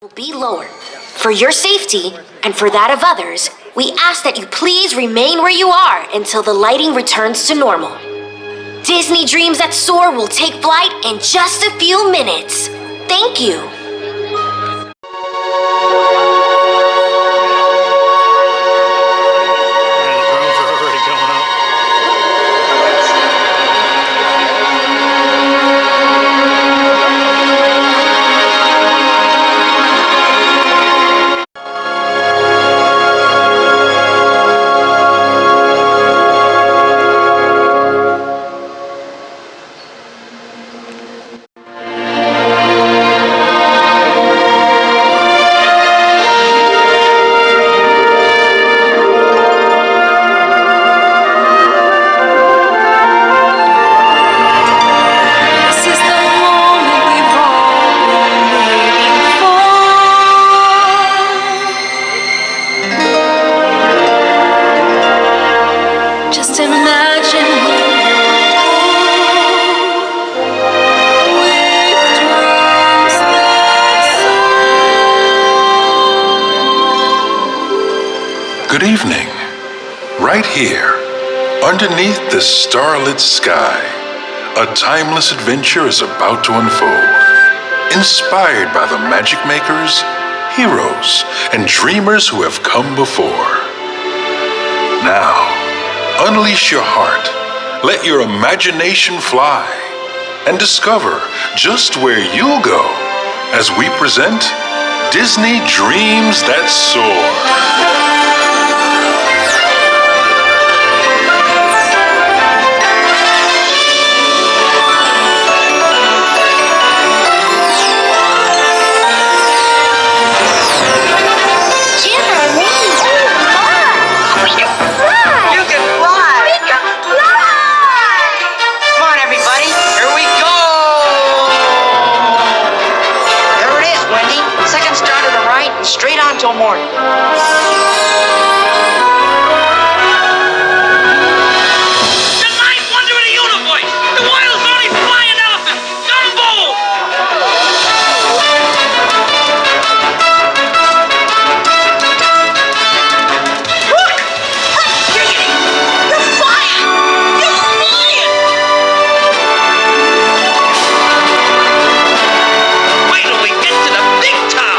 will be lower. For your safety, and for that of others, we ask that you please remain where you are until the lighting returns to normal. Disney Dreams at Soar will take flight in just a few minutes. Thank you. Good evening. Right here, underneath the starlit sky, a timeless adventure is about to unfold. Inspired by the magic makers, heroes, and dreamers who have come before. Now, unleash your heart, let your imagination fly, and discover just where you'll go as we present Disney Dreams That Soar. Straight on till morning. The ninth wonder of the universe! The world's only flying elephant! Dumbo! Look! Diggity! You're flying! You're flying! Wait till we get to the big town!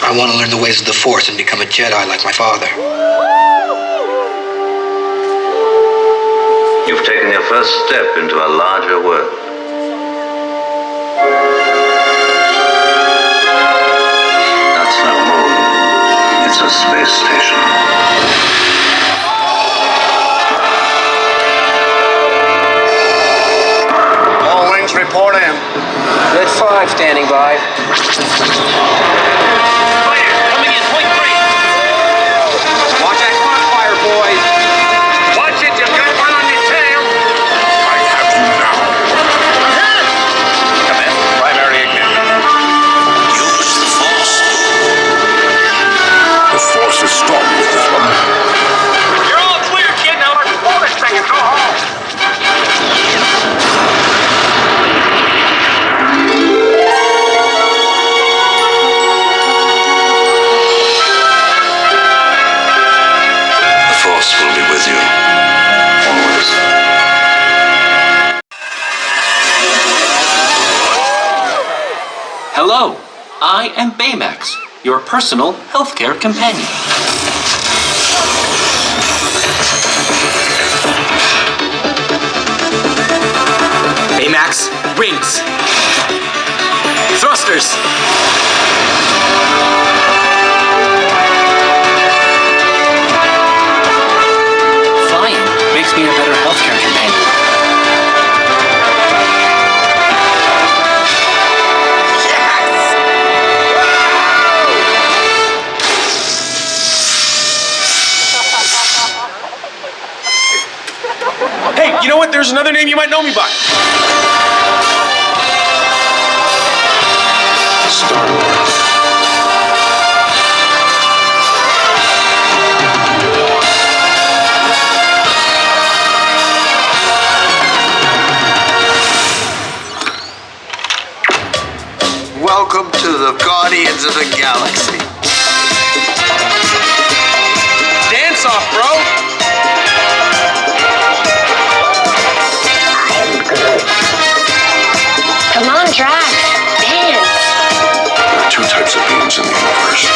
I want to learn the ways of the Force and become a Jedi like my father. You've taken your first step into a larger world. by. Fighters coming in point three. Watch that crossfire, boys. Watch it, you've got one on your tail. I have you now. Commence primary ignition. Use the Force. The Force is strong with this one. You're all clear, kid. Now let's pull this thing and go home. The Force will be with you. Always. Hello, I am Baymax, your personal healthcare companion. Baymax, wings. Thrusters. Flying makes me a better healthcare companion. Hey, you know what? There's another name you might know me by. Welcome to the Guardians of the Galaxy. Dance off, bro. Come on, Drax. Dance. There are two types of beings in the universe.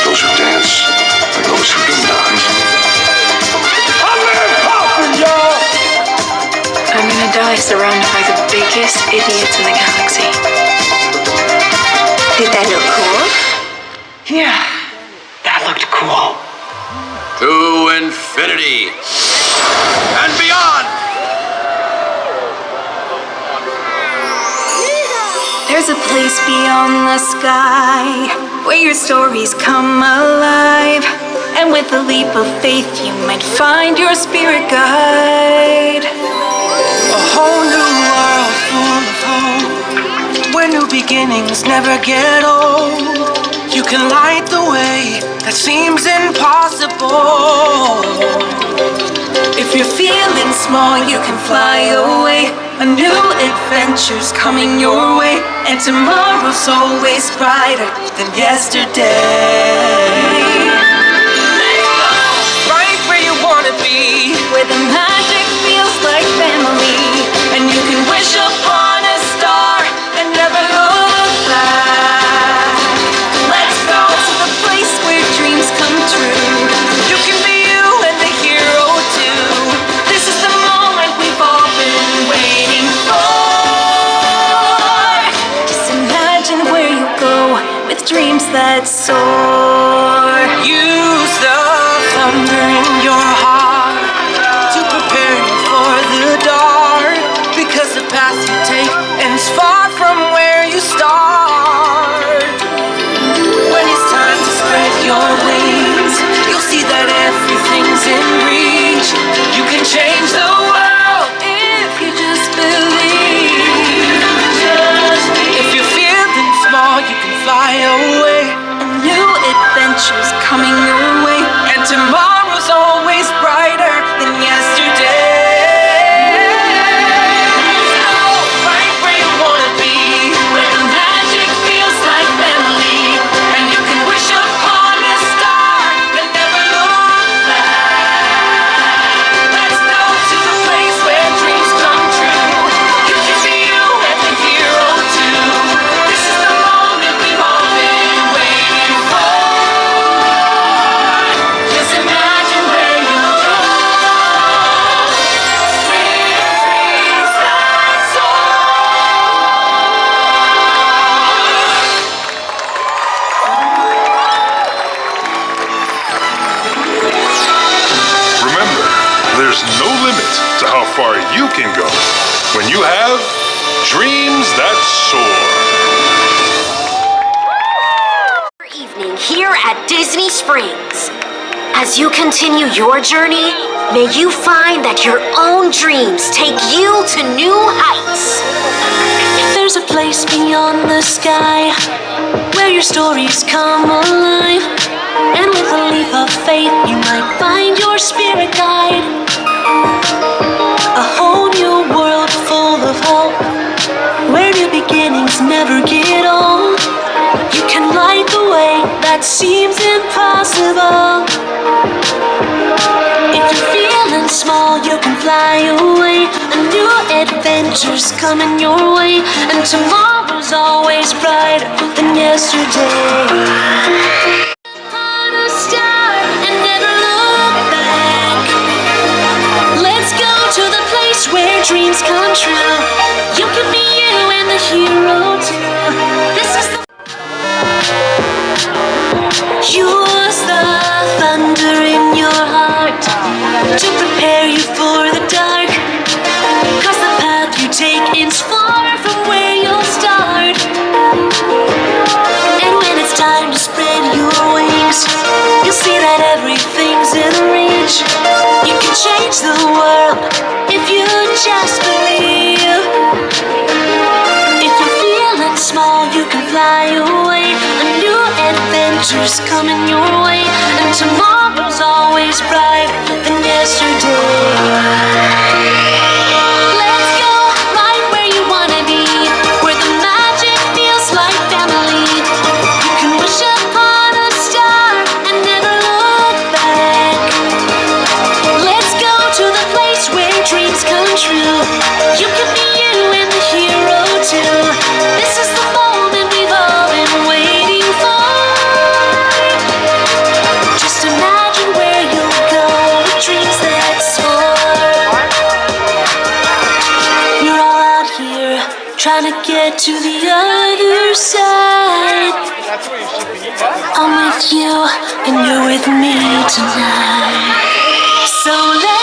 Those who dance and those who do not. I'm gonna die surrounded by the biggest idiots in the galaxy. Did that look cool? Yeah, that looked cool. To infinity and beyond. There's a place beyond the sky where your stories come alive. And with a leap of faith, you might find your spirit guide. A whole new world full of hope, where new beginnings never get old. You can light the way that seems impossible. If you're feeling small, you can fly away. A new adventure's coming your way, and tomorrow's always brighter than yesterday. Right where you wanna be, Where the magic feels like family. and you can wish upon a star and never look back. Let's go to the place where dreams come true. You can be you and the hero too. This is the moment we've all been waiting for. Just imagine where you go with dreams that soar. Use the thunder in your heart to prepare you for the dark, because the path you take ends far from where you start. When it's time to spread your wings, you'll see that everything's in reach. You can change the world if you just believe. If you're feeling small, you can fly away. A new adventure's coming your way. And tomorrow's always brighter than yesterday. Right where you wanna be, Where the magic feels like family. and you can wish upon a star and never look back. Let's go to the place where dreams come true. You can be you and the hero too. This is the moment we've all been waiting for. Just imagine where you go. Dreams that soar. Remember, there's no limit to how far you can go when you have dreams that soar. at Disney Springs. As you continue your journey, may you find that your own dreams take you to new heights. There's a place beyond the sky where your stories come alive. And with a leap of faith, you might find your spirit guide. A whole new world full of hope, where new beginnings never get old. You can light the way that seems impossible. If you're feeling small, you can fly away. A new adventure's coming your way, and tomorrow's always brighter than yesterday. On a star and never look back. Let's go to the place where dreams come true. You can be you and the hero too. This is the use the thunder in your heart to prepare you for the dark. 'Cause the path you take is far from where you'll start. And when it's time to spread your wings, you'll see that everything's in reach. You can change the world if you just believe. If you're feeling small, you can fly away. A new adventure's coming your way, and tomorrow's always brighter than yesterday. Let's go right where you wanna be, where the magic feels like family. You can wish upon a star and never look back. Let's go to the place where dreams come true. You can be you and the hero too. This is the moment we've all been waiting for. Just imagine where you'll go with dreams that soar. We're all out here trying to get to the other side. I'm with you and you're with me tonight. So let's